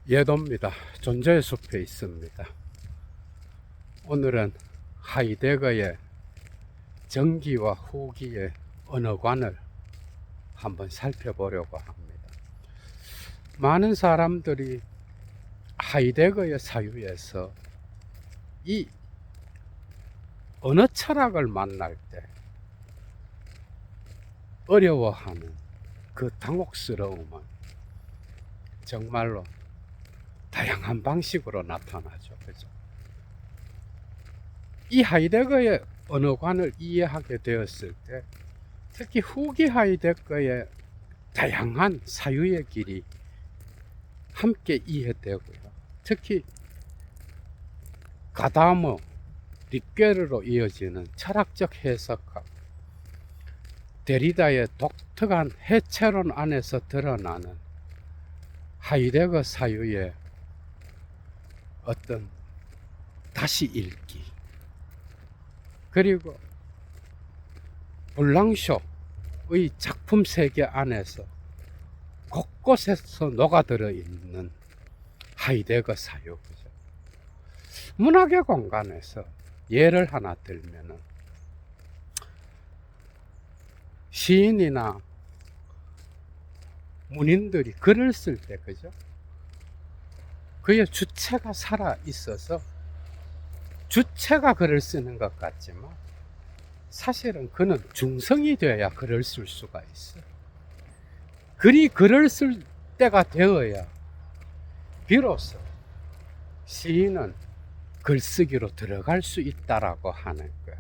예도입니다. 존재의 숲에 있습니다. 오늘은 하이데거의 정기와 후기의 언어관을 한번 살펴보려고 합니다. 많은 사람들이 하이데거의 사유에서 이 언어 철학을 만날 때 어려워하는 그 당혹스러움은 정말로 다양한 방식으로 나타나죠. 그죠? 이 하이데거의 언어관을 이해하게 되었을 때 특히 후기 하이데거의 다양한 사유의 길이 함께 이해되고요. 특히 가다머, 릿게르로 이어지는 철학적 해석학, 데리다의 독특한 해체론 안에서 드러나는 하이데거 사유의 어떤 다시 읽기, 그리고 블랑쇼의 작품 세계 안에서 곳곳에서 녹아들어 있는 하이데거 사유. 문학의 공간에서 예를 하나 들면은 시인이나 문인들이 글을 쓸 때, 그죠? 그의 주체가 살아 있어서 주체가 글을 쓰는 것 같지만 사실은 그는 중성이 되어야 글을 쓸 수가 있어요. 글이 글을 쓸 때가 되어야 비로소 시인은 글쓰기로 들어갈 수 있다라고 하는 거예요.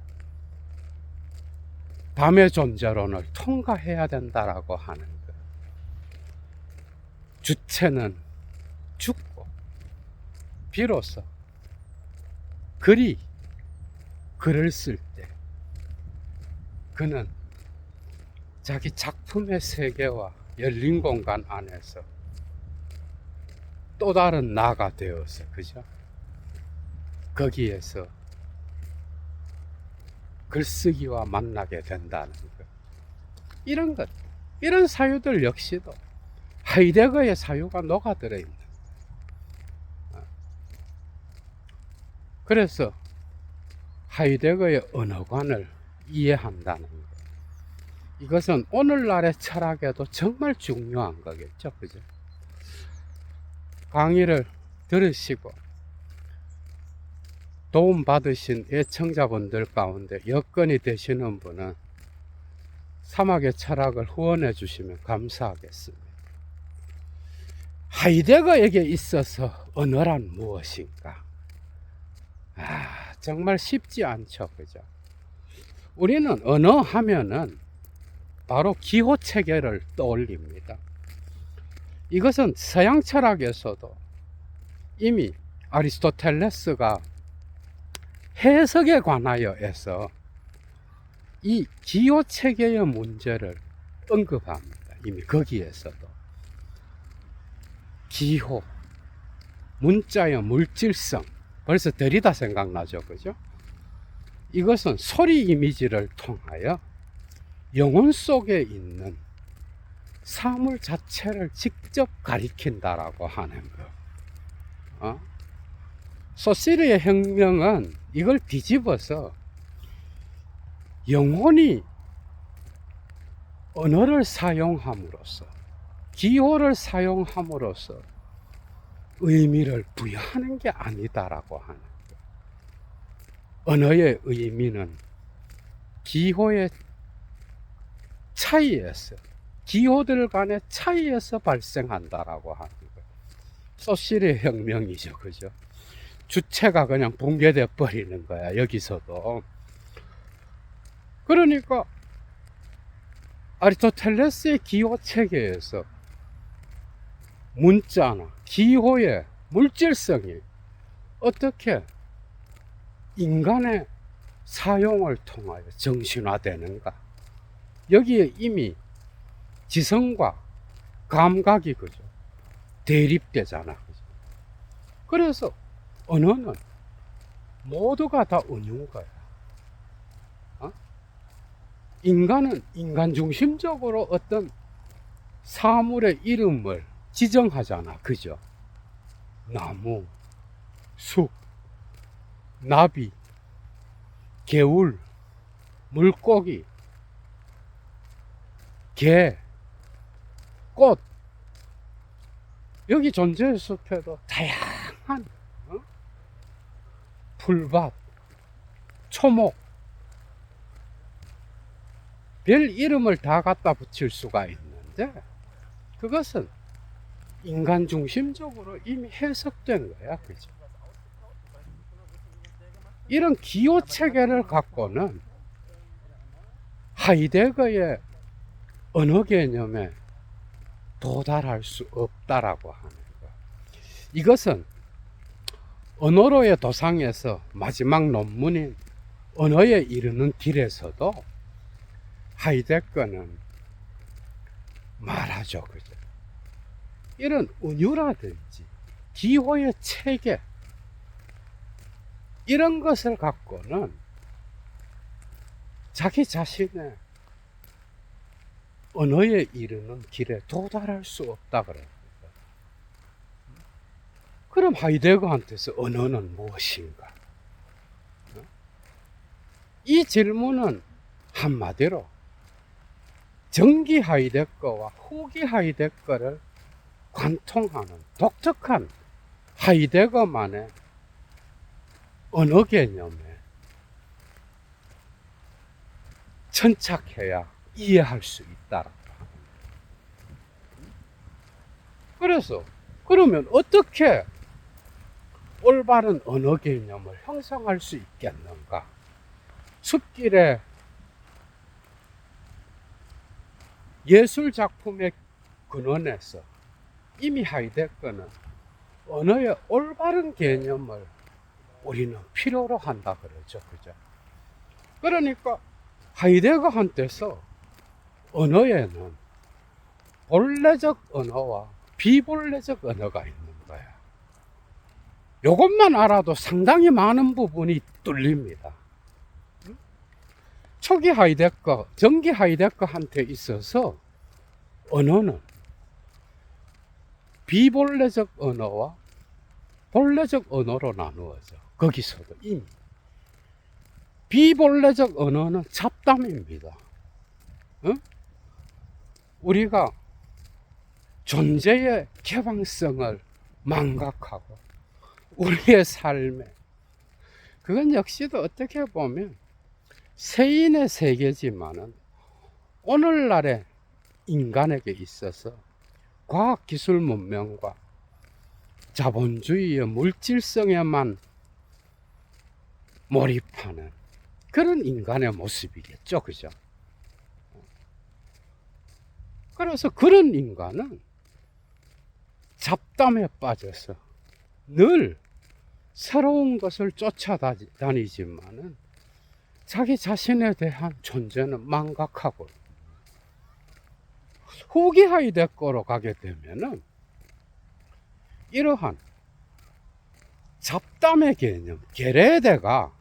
밤의 존재론을 통과해야 된다라고 하는 거예요. 주체는 죽고 비로소 글이 글을 쓸 때 그는 자기 작품의 세계와 열린 공간 안에서 또 다른 나가 되어서, 그죠? 거기에서 글쓰기와 만나게 된다는 것. 이런 것, 이런 사유들 역시도 하이데거의 사유가 녹아들어 있는. 그래서 하이데거의 언어관을 이해한다는 것. 이것은 오늘날의 철학에도 정말 중요한 거겠죠. 그죠? 강의를 들으시고 도움받으신 애청자분들 가운데 여건이 되시는 분은 사막의 철학을 후원해 주시면 감사하겠습니다. 하이데거에게 있어서 언어란 무엇인가? 정말 쉽지 않죠. 그죠? 우리는 언어 하면은 바로 기호 체계를 떠올립니다. 이것은 서양 철학에서도 이미 아리스토텔레스가 해석에 관하여서 이 기호 체계의 문제를 언급합니다. 이미 거기에서도 기호, 문자의 물질성, 벌써 데리다 생각나죠. 그죠? 이것은 소리 이미지를 통하여 영혼 속에 있는 사물 자체를 직접 가리킨다라고 하는 거. 소시르의 혁명은 이걸 뒤집어서 영혼이 언어를 사용함으로써, 기호를 사용함으로써 의미를 부여하는 게 아니다라고 하는 거. 언어의 의미는 기호의 차이에서, 기호들 간의 차이에서 발생한다라고 하는 거예요. 소시르의 혁명이죠. 그죠? 주체가 그냥 붕괴돼 버리는 거야, 여기서도. 그러니까 아리스토텔레스의 기호 체계에서 문자나 기호의 물질성이 어떻게 인간의 사용을 통하여 정신화되는가? 여기에 이미 지성과 감각이, 그죠? 대립되잖아. 그죠? 그래서 언어는 모두가 다 은유인 거야. 인간은 인간 중심적으로 어떤 사물의 이름을 지정하잖아. 그죠? 나무, 숲, 나비, 개울, 물고기, 개, 꽃, 여기 존재의 숲에도 다양한 풀밭, 초목, 별 이름을 다 갖다 붙일 수가 있는데 그것은 인간 중심적으로 이미 해석된 거야. 그죠? 이런 기호 체계를 갖고는 하이데거의 언어 개념에 도달할 수 없다라고 하는 거. 이것은 언어로의 도상에서 마지막 논문인 언어에 이르는 길에서도 하이데거는 말하죠. 그죠? 이런 은유라든지 기호의 체계 이런 것을 갖고는 자기 자신의 언어에 이르는 길에 도달할 수 없다 그럽니다. 그럼 하이데거한테서 언어는 무엇인가? 이 질문은 한마디로 전기 하이데거와 후기 하이데거를 관통하는 독특한 하이데거만의 언어 개념에 천착해야 이해할 수 있다라고 합니다. 그래서 그러면 어떻게 올바른 언어 개념을 형성할 수 있겠는가? 숲길의 예술 작품의 근원에서 이미 하이데거는 언어의 올바른 개념을 우리는 필요로 한다 그러죠. 그죠? 그러니까 하이데거한테서 언어에는 본래적 언어와 비본래적 언어가 있는 거야. 이것만 알아도 상당히 많은 부분이 뚫립니다. 초기 하이데거, 전기 하이데거한테 있어서 언어는 비본래적 언어와 본래적 언어로 나누어져. 거기서도 이미 비본래적 언어는 잡담입니다. 우리가 존재의 개방성을 망각하고 우리의 삶에 그건 역시도 어떻게 보면 세인의 세계지만은 오늘날의 인간에게 있어서 과학기술 문명과 자본주의의 물질성에만 몰입하는 그런 인간의 모습이겠죠. 그죠? 그래서 그런 인간은 잡담에 빠져서 늘 새로운 것을 쫓아다니지만은 자기 자신에 대한 존재는 망각하고 후기 하이데거로 가게 되면은 이러한 잡담의 개념, 게레데가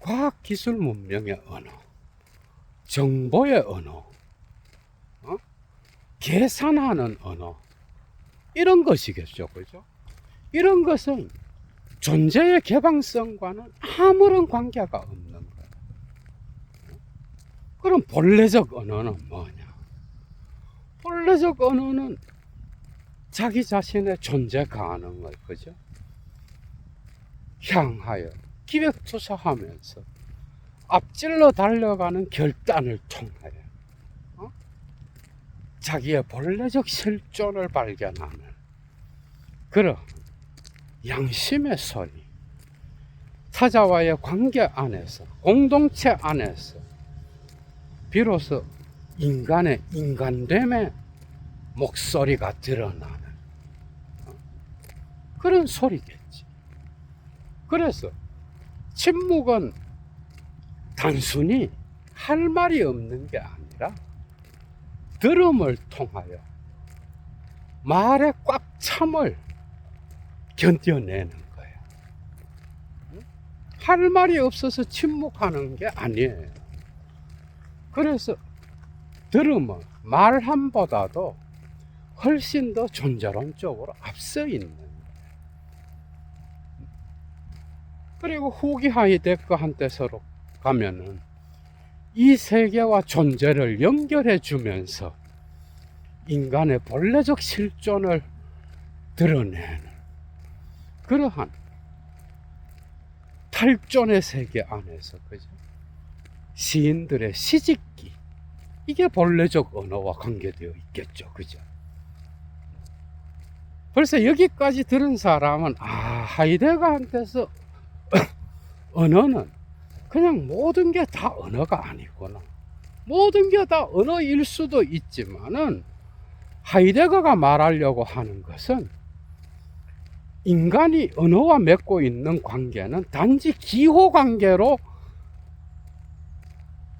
과학기술 문명의 언어, 정보의 언어, 계산하는 언어 이런 것이겠죠. 그죠? 이런 것은 존재의 개방성과는 아무런 관계가 없는 거예요. 그럼 본래적 언어는 뭐냐? 본래적 언어는 자기 자신의 존재 가능을, 그죠? 향하여 기획투사하면서 앞질러 달려가는 결단을 통하여 자기의 본래적 실존을 발견하는 그런 양심의 소리, 타자와의 관계 안에서, 공동체 안에서 비로소 인간의 인간됨의 목소리가 드러나는 그런 소리겠지. 그래서 침묵은 단순히 할 말이 없는 게 아니라 들음을 통하여 말의 꽉 참을 견뎌내는 거예요. 할 말이 없어서 침묵하는 게 아니에요. 그래서 들음은 말함보다도 훨씬 더 존재론적으로 앞서 있는 그리고 후기 하이데거한테 서로 가면은 이 세계와 존재를 연결해 주면서 인간의 본래적 실존을 드러내는 그러한 탈존의 세계 안에서, 그죠? 시인들의 시집기, 이게 본래적 언어와 관계되어 있겠죠, 그죠? 벌써 여기까지 들은 사람은 하이데거한테서 언어는 그냥 모든 게 다 언어가 아니구나, 모든 게 다 언어일 수도 있지만은 하이데거가 말하려고 하는 것은 인간이 언어와 맺고 있는 관계는 단지 기호 관계로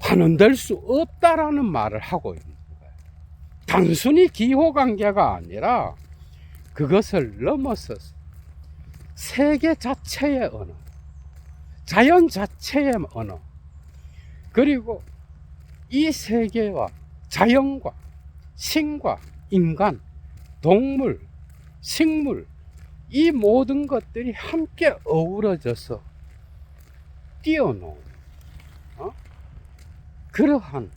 환원될 수 없다라는 말을 하고 있는 거예요. 단순히 기호 관계가 아니라 그것을 넘어서서 세계 자체의 언어, 자연 자체의 언어, 그리고 이 세계와 자연과 신과 인간, 동물, 식물, 이 모든 것들이 함께 어우러져서 뛰어놓은 그러한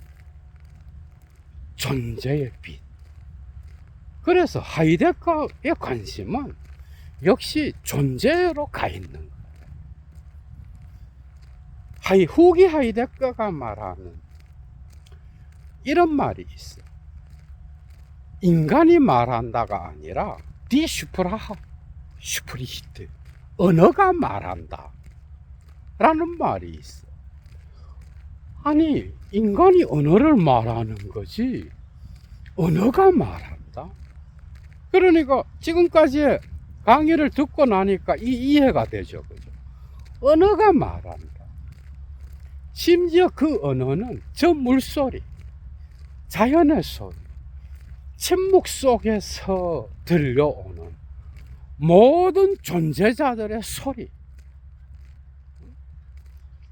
존재의 빛. 그래서 하이데거의 관심은 역시 존재로 가 있는 거예요. 후기 하이데거가 말하는 이런 말이 있어요. 인간이 말한다가 아니라 디 슈프라하 슈프리히트, 언어가 말한다 라는 말이 있어. 아니, 인간이 언어를 말하는 거지 언어가 말한다? 그러니까 지금까지의 강의를 듣고 나니까 이해가 되죠, 그죠? 언어가 말한다. 심지어 그 언어는 저 물소리, 자연의 소리, 침묵 속에서 들려오는 모든 존재자들의 소리,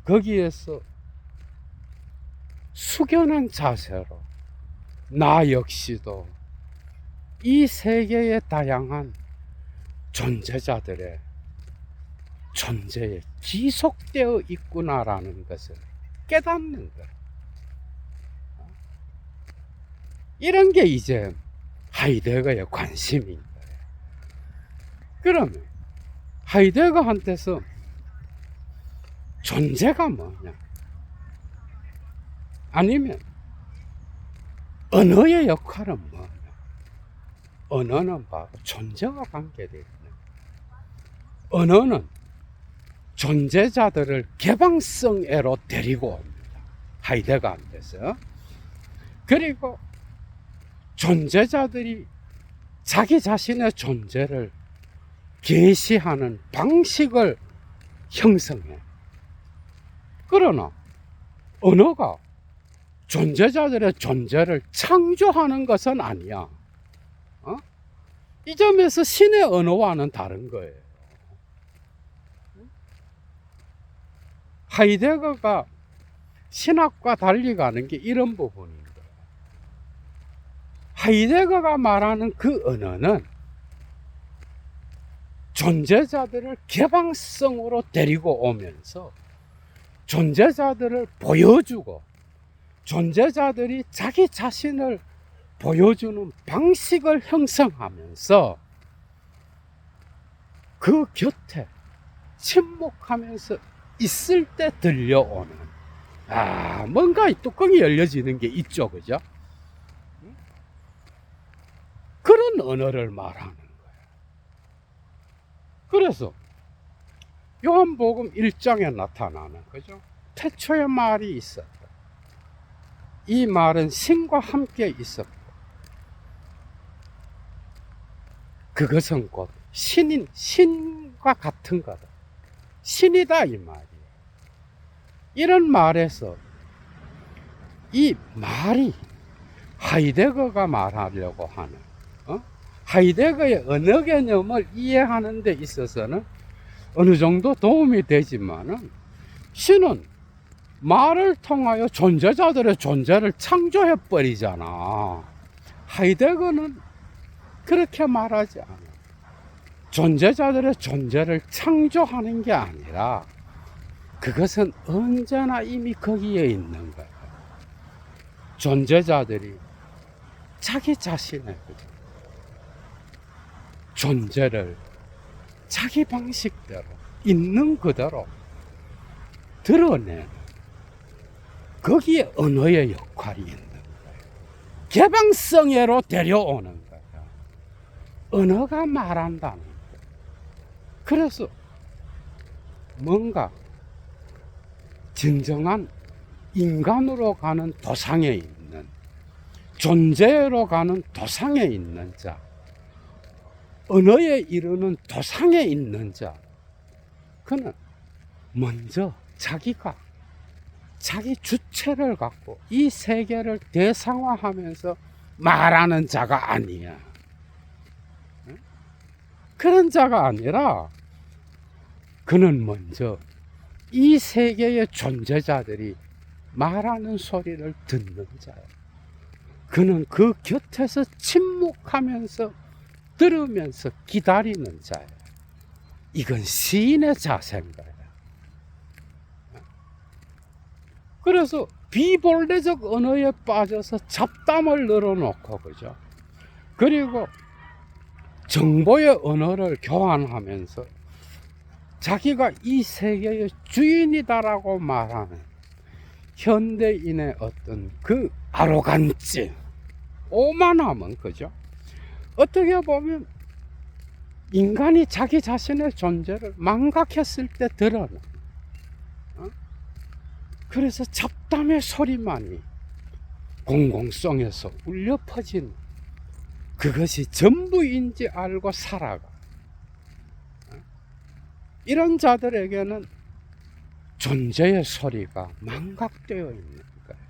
거기에서 숙연한 자세로 나 역시도 이 세계의 다양한 존재자들의 존재에 지속되어 있구나라는 것을 깨닫는 것. 이런 게 이제 하이데거의 관심인 거예요. 그러면 하이데거한테서 존재가 뭐냐? 아니면 언어의 역할은 뭐냐? 언어는 바로 존재와 관계되어 있는 거예요. 언어는 존재자들을 개방성애로 데리고 옵니다. 하이데거한테서. 그리고 존재자들이 자기 자신의 존재를 계시하는 방식을 형성해. 그러나 언어가 존재자들의 존재를 창조하는 것은 아니야. 이 점에서 신의 언어와는 다른 거예요. 하이데거가 신학과 달리 가는 게 이런 부분인 거예요. 하이데거가 말하는 그 언어는 존재자들을 개방성으로 데리고 오면서 존재자들을 보여주고 존재자들이 자기 자신을 보여주는 방식을 형성하면서 그 곁에 침묵하면서 있을 때 들려오는 뭔가 뚜껑이 열려지는 게 있죠, 그죠? 그런 언어를 말하는 거예요. 그래서 요한복음 1장에 나타나는, 그죠? 태초에 말이 있었다. 이 말은 신과 함께 있었고 그것은 곧 신과 같은 거다. 신이다, 이 말이에요. 이런 말에서 이 말이 하이데거가 말하려고 하는 하이데거의 언어 개념을 이해하는 데 있어서는 어느 정도 도움이 되지만은 신은 말을 통하여 존재자들의 존재를 창조해 버리잖아. 하이데거는 그렇게 말하지 않아. 존재자들의 존재를 창조하는 게 아니라 그것은 언제나 이미 거기에 있는 거예요. 존재자들이 자기 자신의 존재를 자기 방식대로 있는 그대로 드러내는, 거기에 언어의 역할이 있는 거예요. 개방성애로 데려오는 거예요. 언어가 말한다는 거예요. 그래서 뭔가 진정한 인간으로 가는 도상에 있는, 존재로 가는 도상에 있는 자, 언어에 이르는 도상에 있는 자, 그는 먼저 자기가 자기 주체를 갖고 이 세계를 대상화하면서 말하는 자가 아니야. 그런 자가 아니라 그는 먼저 이 세계의 존재자들이 말하는 소리를 듣는 자예요. 그는 그 곁에서 침묵하면서 들으면서 기다리는 자예요. 이건 시인의 자세인 거예요. 그래서 비본래적 언어에 빠져서 잡담을 늘어놓고, 그죠? 그리고 정보의 언어를 교환하면서 자기가 이 세계의 주인이다라고 말하는 현대인의 어떤 그 아로간치, 오만함은, 그죠? 어떻게 보면 인간이 자기 자신의 존재를 망각했을 때 드러나. 그래서 잡담의 소리만이 공공성에서 울려 퍼지는, 그것이 전부인지 알고 살아가. 이런 자들에게는 존재의 소리가 망각되어 있는 거예요.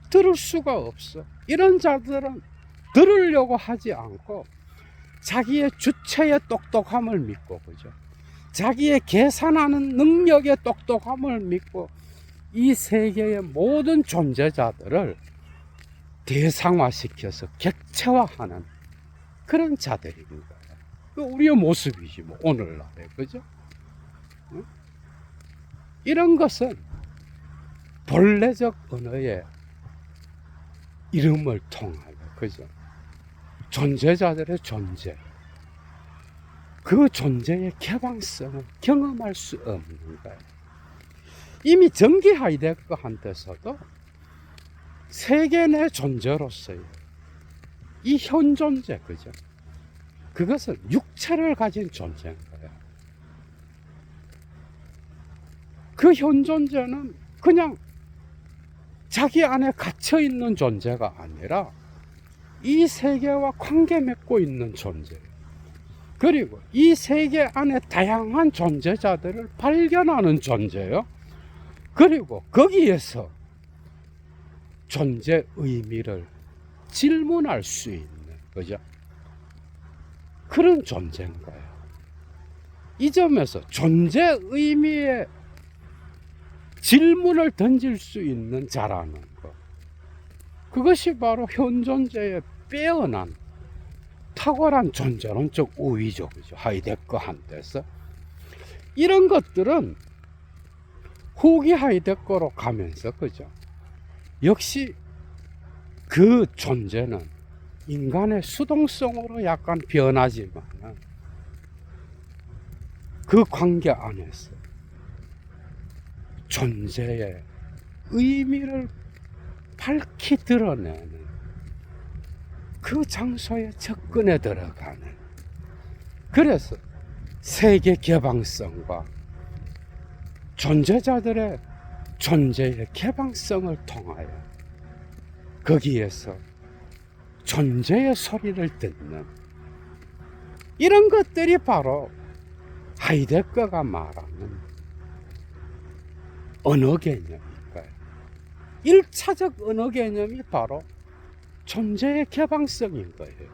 들을 수가 없어. 이런 자들은 들으려고 하지 않고 자기의 주체의 똑똑함을 믿고, 그죠? 자기의 계산하는 능력의 똑똑함을 믿고 이 세계의 모든 존재자들을 대상화시켜서 객체화하는 그런 자들입니다. 우리의 모습이지 뭐, 오늘날에, 그죠? 이런 것은 본래적 언어의 이름을 통하여, 그죠? 존재자들의 존재, 그 존재의 개방성을 경험할 수 없는 거예요. 이미 전기 하이데거한테서도 세계 내 존재로서의 이 현존재, 그죠? 그것은 육체를 가진 존재인 거예요. 그 현존재는 그냥 자기 안에 갇혀 있는 존재가 아니라 이 세계와 관계 맺고 있는 존재, 그리고 이 세계 안에 다양한 존재자들을 발견하는 존재요. 그리고 거기에서 존재 의미를 질문할 수 있는, 그죠? 그런 존재인 거예요. 이 점에서 존재 의미의 질문을 던질 수 있는 자라는 것, 그것이 바로 현존재의 빼어난 탁월한 존재론적 우위죠, 그죠? 하이데거한테서 이런 것들은 후기 하이데거로 가면서, 그죠? 역시 그 존재는 인간의 수동성으로 약간 변하지만 그 관계 안에서 존재의 의미를 밝히 드러내는 그 장소에 접근해 들어가는, 그래서 세계 개방성과 존재자들의 존재의 개방성을 통하여 거기에서 존재의 소리를 듣는, 이런 것들이 바로 하이데거가 말하는 언어 개념일 거예요. 1차적 언어 개념이 바로 존재의 개방성인 거예요.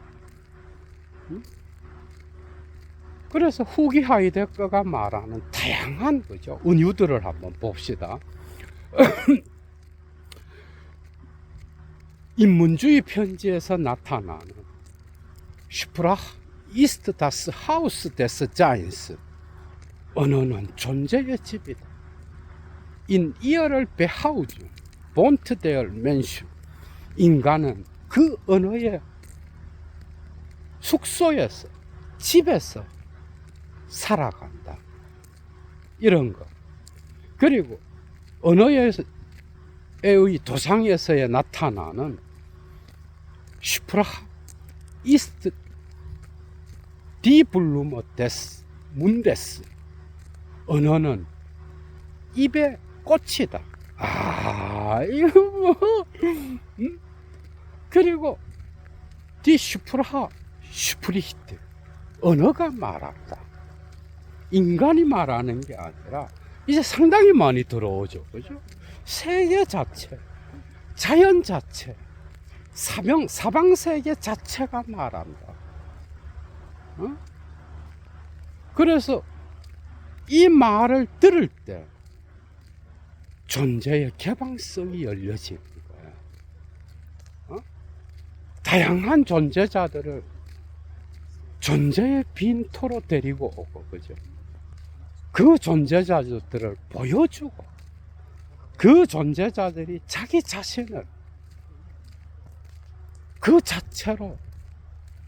그래서 후기 하이데거가 말하는 다양한, 그죠? 은유들을 한번 봅시다. 인문주의 편지에서 나타나는 슈프라 이스트 다스 하우스 데스 자인스, 언어는 존재의 집이다. In ear을 behouse, won't their mention. 인간은 그 언어의 숙소에서, 집에서 살아간다. 이런 거. 그리고 언어의 도상에서의 나타나는 슈프라하 이스트 디블루머 데스 문데스. 언어는 입의 꽃이다. 이거 뭐. 그리고 디 슈프라하 슈프리히트. 언어가 말한다. 인간이 말하는 게 아니라 이제 상당히 많이 들어오죠. 그죠? 세계 자체, 자연 자체, 사방세계 자체가 말한다. 그래서 이 말을 들을 때 존재의 개방성이 열려지는 거야. 다양한 존재자들을 존재의 빈토로 데리고 오고, 그죠? 그 존재자들을 보여주고, 그 존재자들이 자기 자신을 그 자체로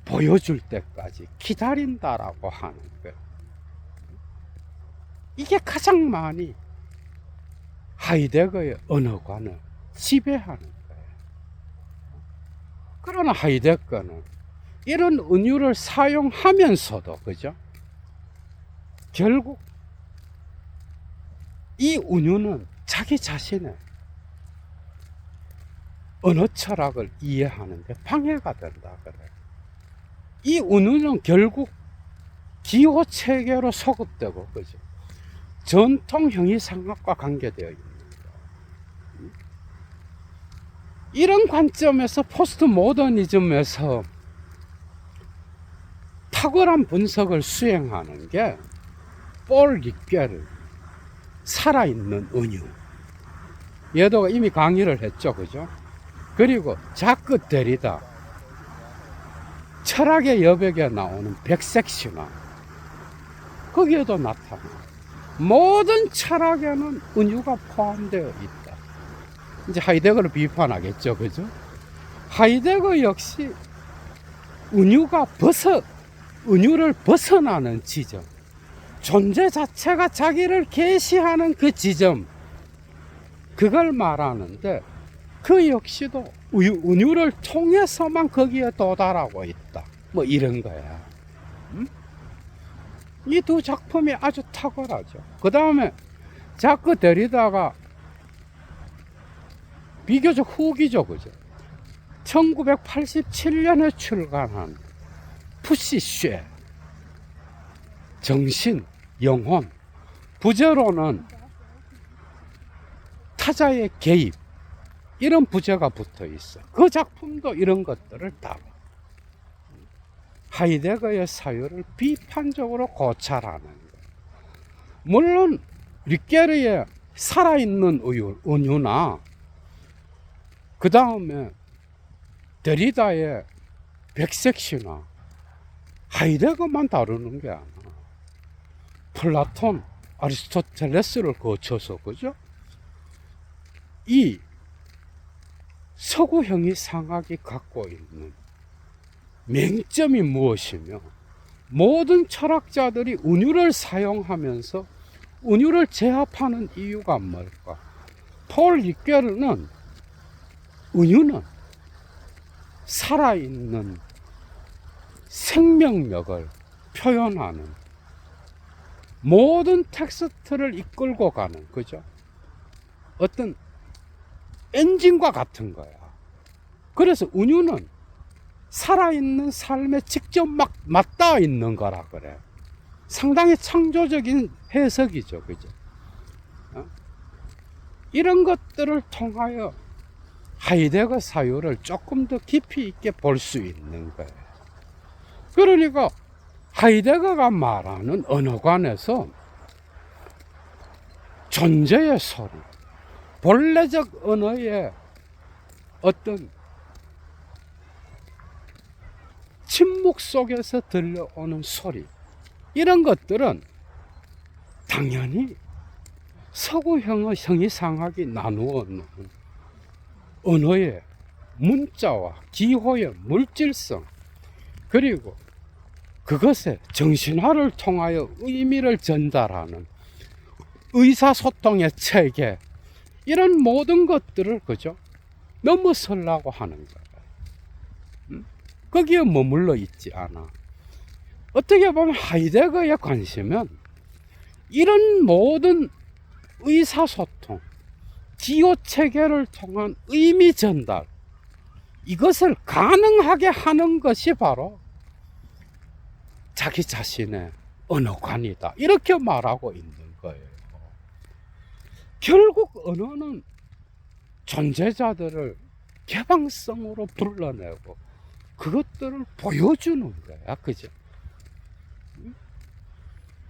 보여줄 때까지 기다린다라고 하는 거예요. 이게 가장 많이 하이데거의 언어관을 지배하는 거예요. 그러나 하이데거는 이런 은유를 사용하면서도, 그죠? 결국 이 은유는 자기 자신의 언어 철학을 이해하는 데 방해가 된다 그래요. 이 은유는 결국 기호 체계로 소급되고, 그죠? 전통 형이상학과 관계되어 있는 거예요. 이런 관점에서 포스트 모더니즘에서 탁월한 분석을 수행하는 게 폴 리케르 살아있는 은유. 얘도 이미 강의를 했죠, 그죠? 그리고 자크 데리다 철학의 여백에 나오는 백색신화, 거기에도 나타나. 모든 철학에는 은유가 포함되어 있다. 이제 하이데거를 비판하겠죠, 그죠? 하이데거 역시 은유를 벗어나는 지점, 존재 자체가 자기를 계시하는 그 지점, 그걸 말하는데, 그 역시도 은유를 통해서만 거기에 도달하고 있다. 뭐 이런 거야. 이 두 작품이 아주 탁월하죠. 그 다음에 자크 데리다가 비교적 후기죠, 그죠? 1987년에 출간한 푸시쉐, 정신, 영혼, 부제로는 타자의 개입, 이런 부제가 붙어 있어. 그 작품도 이런 것들을 다뤄. 하이데거의 사유를 비판적으로 고찰하는 거예요. 물론 리케르의 살아있는 은유나 그 다음에 데리다의 백색신화, 하이데거만 다루는 게 아니야. 플라톤, 아리스토텔레스를 거쳐서, 그죠? 이 서구 형이상학이 갖고 있는 맹점이 무엇이며, 모든 철학자들이 은유를 사용하면서 은유를 제압하는 이유가 뭘까? 폴 리케르는 은유는 살아있는 생명력을 표현하는 모든 텍스트를 이끌고 가는, 그죠? 어떤 엔진과 같은 거야. 그래서 은유는 살아있는 삶에 직접 막 맞닿아 있는 거라 그래. 상당히 창조적인 해석이죠, 그죠? 이런 것들을 통하여 하이데거 사유를 조금 더 깊이 있게 볼 수 있는 거예요. 그러니까 하이데거가 말하는 언어관에서 존재의 소리, 본래적 언어의 어떤 침묵 속에서 들려오는 소리, 이런 것들은 당연히 서구형의 형이상하게 나누어 놓은 언어의 문자와 기호의 물질성, 그리고 그것에 정신화를 통하여 의미를 전달하는 의사소통의 체계, 이런 모든 것들을 그죠? 넘어서려고 하는 거예요. 거기에 머물러 있지 않아. 어떻게 보면 하이데거의 관심은 이런 모든 의사소통, 기호 체계를 통한 의미 전달, 이것을 가능하게 하는 것이 바로 자기 자신의 언어관이다, 이렇게 말하고 있는 거예요. 결국 언어는 존재자들을 개방성으로 불러내고 그것들을 보여주는 거야, 그죠?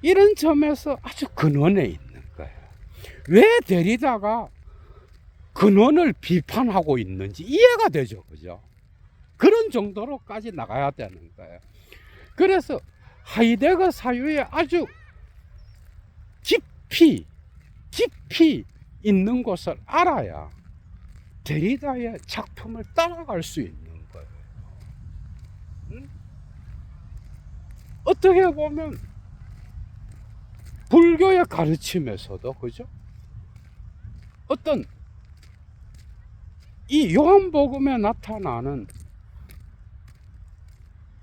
이런 점에서 아주 근원에 있는 거예요. 왜 데리다가 근원을 비판하고 있는지 이해가 되죠, 그죠? 그런 정도로까지 나가야 되는 거예요. 그래서 하이데거 사유에 아주 깊이 있는 것을 알아야 데리다의 작품을 따라갈 수 있는 거예요. 어떻게 보면 불교의 가르침에서도 그죠? 어떤 이 요한복음에 나타나는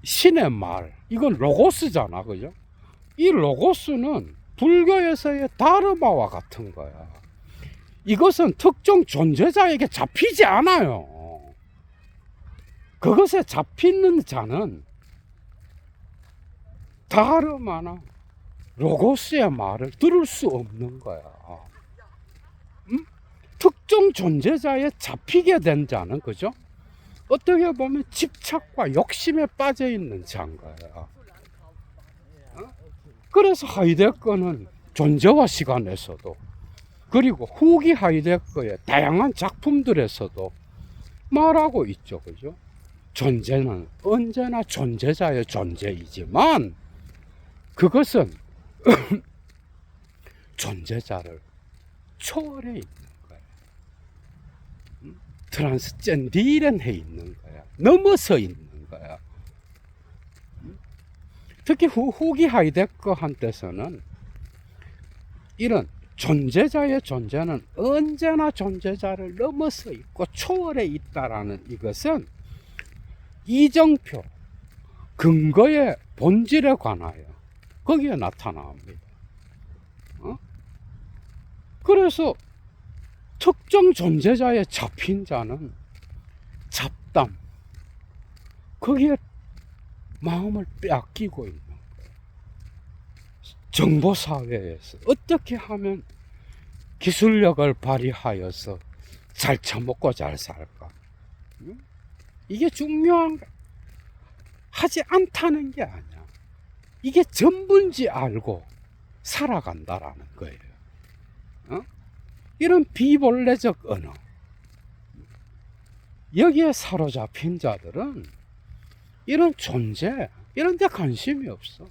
신의 말, 이건 로고스잖아, 그죠? 이 로고스는 불교에서의 다르마와 같은 거야. 이것은 특정 존재자에게 잡히지 않아요. 그것에 잡히는 자는 다르마나 로고스의 말을 들을 수 없는 거야. 특정 존재자에 잡히게 된 자는 그죠? 어떻게 보면 집착과 욕심에 빠져 있는 자인 거야. 그래서 하이데거는 존재와 시간에서도, 그리고 후기 하이데거의 다양한 작품들에서도 말하고 있죠, 그죠? 존재는 언제나 존재자의 존재이지만 그것은 존재자를 초월해 있는 거야. 트란스젠디렌해 있는 거야. 넘어서 있는 거야. 특히 후기 하이데거한테서는 이런 존재자의 존재는 언제나 존재자를 넘어서 있고 초월해 있다라는 이것은 이정표, 근거의 본질에 관하여 거기에 나타납니다. 그래서 특정 존재자에 잡힌 자는 잡담, 거기에 마음을 빼앗기고 있는 거예요. 정보사회에서 어떻게 하면 기술력을 발휘하여서 잘 처먹고 잘 살까? 이게 중요한, 하지 않다는 게 아니야. 이게 전부인지 알고 살아간다라는 거예요. 이런 비본래적 언어, 여기에 사로잡힌 자들은 이런 존재, 이런 데 관심이 없어.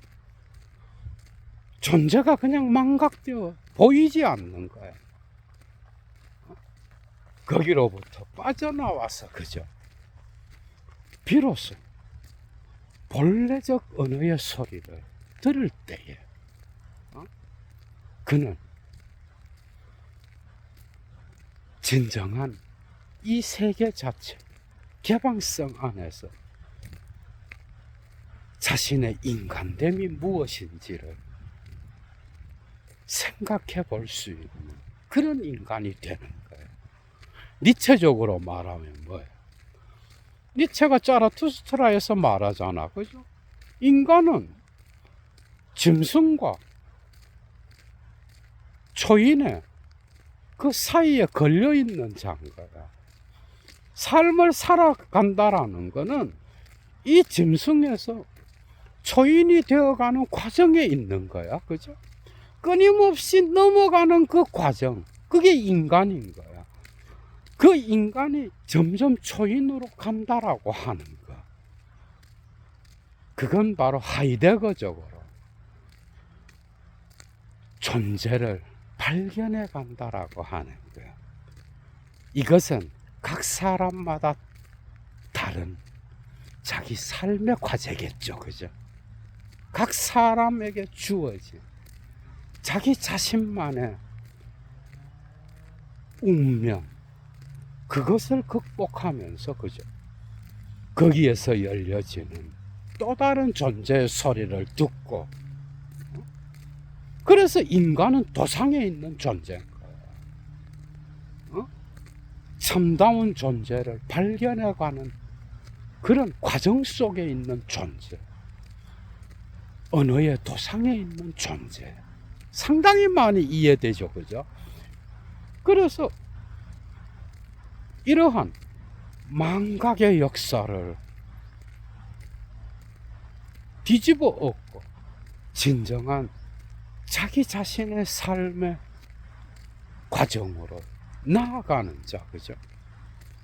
존재가 그냥 망각되어 보이지 않는 거야. 거기로부터 빠져나와서 그죠? 비로소 본래적 언어의 소리를 들을 때에 그는 진정한 이 세계 자체, 개방성 안에서 자신의 인간됨이 무엇인지를 생각해 볼 수 있는 그런 인간이 되는 거예요. 니체적으로 말하면 뭐예요? 니체가 자라투스트라에서 말하잖아, 그죠? 인간은 짐승과 초인의 그 사이에 걸려있는 자인 거야. 삶을 살아간다라는 거는 이 짐승에서 초인이 되어가는 과정에 있는 거야, 그죠? 끊임없이 넘어가는 그 과정, 그게 인간인 거야. 그 인간이 점점 초인으로 간다라고 하는 거, 그건 바로 하이데거적으로 존재를 발견해 간다라고 하는 거예요. 이것은 각 사람마다 다른 자기 삶의 과제겠죠. 그죠? 각 사람에게 주어진 자기 자신만의 운명, 그것을 극복하면서, 그죠? 거기에서 열려지는 또 다른 존재의 소리를 듣고, 그래서 인간은 도상에 있는 존재인 거예요. 참다운 존재를 발견해가는 그런 과정 속에 있는 존재, 언어의 도상에 있는 존재, 상당히 많이 이해되죠. 그죠? 그래서 이러한 망각의 역사를 뒤집어 엎고 진정한 자기 자신의 삶의 과정으로 나아가는 자, 그죠?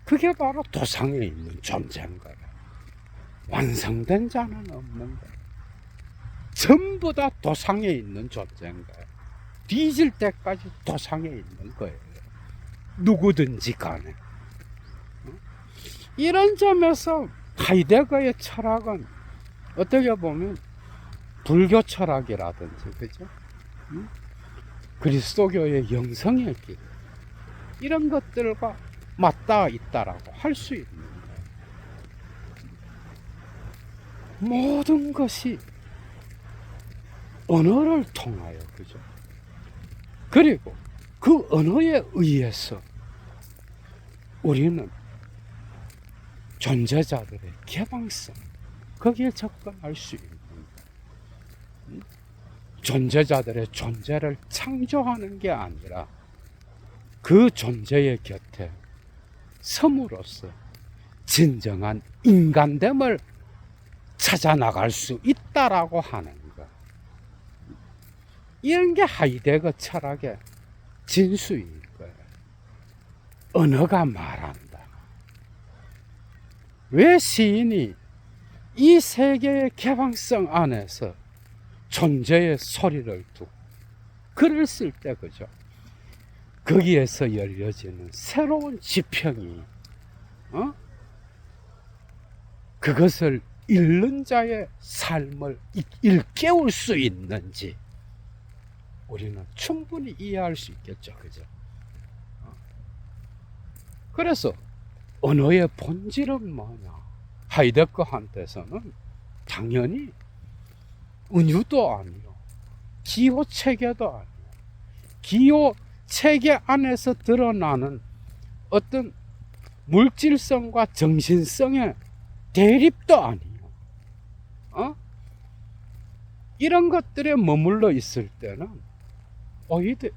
그게 바로 도상에 있는 존재인 거예요. 완성된 자는 없는 거예요. 전부 다 도상에 있는 존재인 거예요. 뒤질 때까지 도상에 있는 거예요. 누구든지 간에. 이런 점에서 하이데거의 철학은 어떻게 보면 불교 철학이라든지, 그죠? 그리스도교의 영성의 길, 이런 것들과 맞닿아 있다라고 할 수 있는 거예요. 모든 것이 언어를 통하여, 그죠? 그리고 그 언어에 의해서 우리는 존재자들의 개방성, 거기에 접근할 수 있는 거예요. 존재자들의 존재를 창조하는 게 아니라 그 존재의 곁에 섬으로써 진정한 인간됨을 찾아 나갈 수 있다라고 하는 것. 이런 게 하이데거 철학의 진수인 거예요. 언어가 말한다. 왜 시인이 이 세계의 개방성 안에서 존재의 소리를 두고 글을 쓸 때, 그죠? 거기에서 열려지는 새로운 지평이, 그것을 읽는 자의 삶을 일깨울 수 있는지 우리는 충분히 이해할 수 있겠죠. 그죠? 그래서 언어의 본질은 뭐냐? 하이데거한테서는 당연히 은유도 아니요, 기호 체계도 아니요, 기호 체계 안에서 드러나는 어떤 물질성과 정신성의 대립도 아니요. 이런 것들에 머물러 있을 때는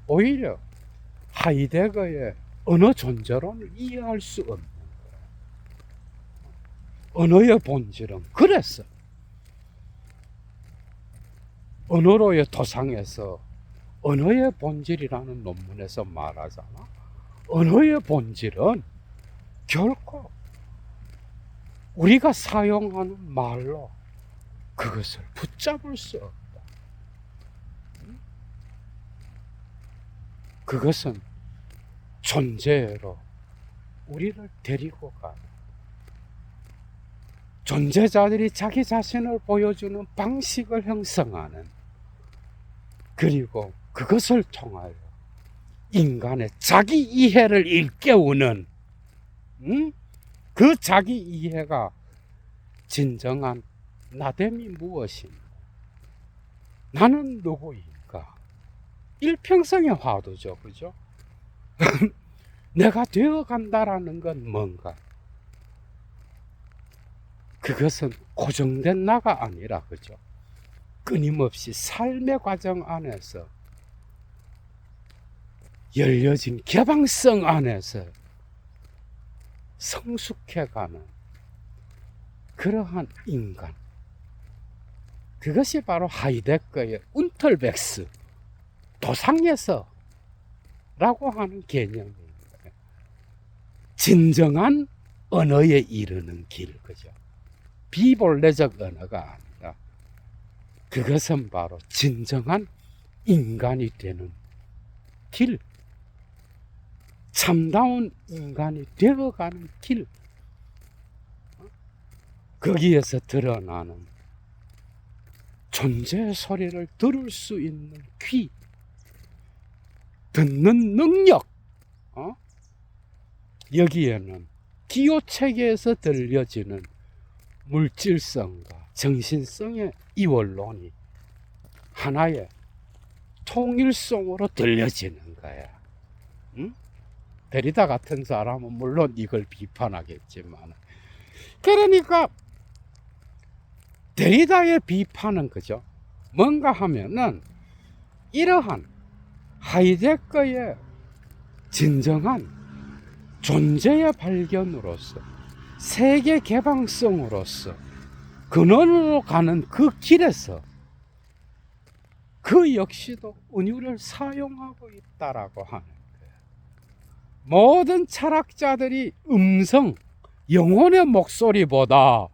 오히려 하이데거의 언어 존재론을 이해할 수 없는 거예요. 언어의 본질은 그래서 언어로의 도상에서 언어의 본질이라는 논문에서 말하잖아. 언어의 본질은 결코 우리가 사용하는 말로 그것을 붙잡을 수 없다. 그것은 존재로 우리를 데리고 가는, 존재자들이 자기 자신을 보여주는 방식을 형성하는, 그리고 그것을 통하여 인간의 자기 이해를 일깨우는, 그 자기 이해가 진정한 나됨이 무엇인가? 나는 누구인가? 일평성의 화두죠. 그죠? 내가 되어간다라는 건 뭔가? 그것은 고정된 나가 아니라, 그죠? 끊임없이 삶의 과정 안에서 열려진 개방성 안에서 성숙해가는 그러한 인간, 그것이 바로 하이데거의 운털백스, 도상에서 라고 하는 개념입니다. 진정한 언어에 이르는 길, 그죠? 비본래적 언어가 아니라 그것은 바로 진정한 인간이 되는 길, 참다운 인간이 되어가는 길, 거기에서 드러나는 존재의 소리를 들을 수 있는 귀, 듣는 능력, 여기에는 기호체계에서 들려지는 물질성과 정신성의 이원론이 하나의 통일성으로 들려지는 거야. 응? 데리다 같은 사람은 물론 이걸 비판하겠지만, 그러니까 데리다의 비판은 그죠? 뭔가 하면은 이러한 하이데거의 진정한 존재의 발견으로서, 세계 개방성으로서 근원으로 가는 그 길에서 그 역시도 은유를 사용하고 있다라고 하는 거예요. 모든 철학자들이 음성, 영혼의 목소리보다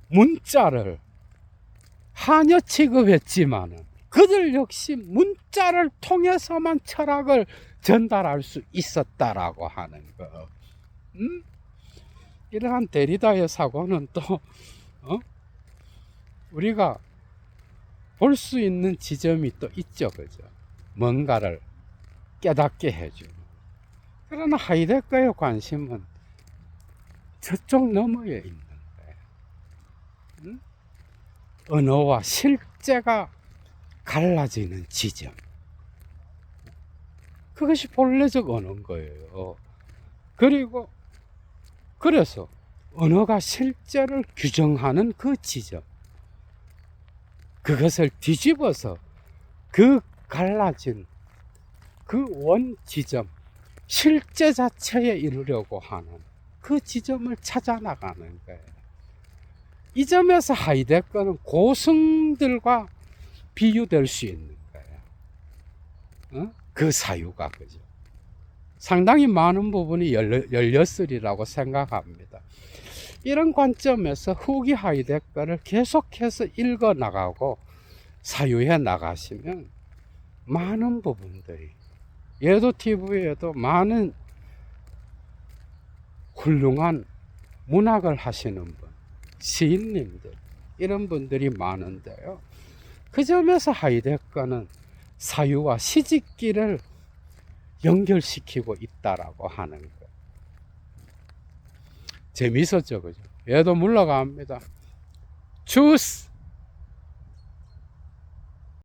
문자를 하녀 취급했지만은 그들 역시 문자를 통해서만 철학을 전달할 수 있었다라고 하는 거. 이러한 데리다의 사고는 또 우리가 볼 수 있는 지점이 또 있죠, 그죠? 뭔가를 깨닫게 해주는. 그러나 하이데거의 관심은 저쪽 너머에 있는 거예요. 언어와 실제가 갈라지는 지점. 그것이 본래적 언어인 거예요. 그리고 그래서 언어가 실제를 규정하는 그 지점, 그것을 뒤집어서 그 갈라진 그 원 지점, 실제 자체에 이르려고 하는 그 지점을 찾아 나가는 거예요. 이 점에서 하이데거는 고승들과 비유될 수 있는 거예요. 그 사유가, 그죠? 상당히 많은 부분이 열렸으리라고 생각합니다. 이런 관점에서 후기 하이데거를 계속해서 읽어 나가고 사유해 나가시면 많은 부분들이, 예도 TV에도 많은 훌륭한 문학을 하시는 분, 시인님들, 이런 분들이 많은데요. 그 점에서 하이데거는 사유와 시집기를 연결시키고 있다라고 하는 거. 재미있었죠, 그죠? 얘도 물러갑니다. 주스!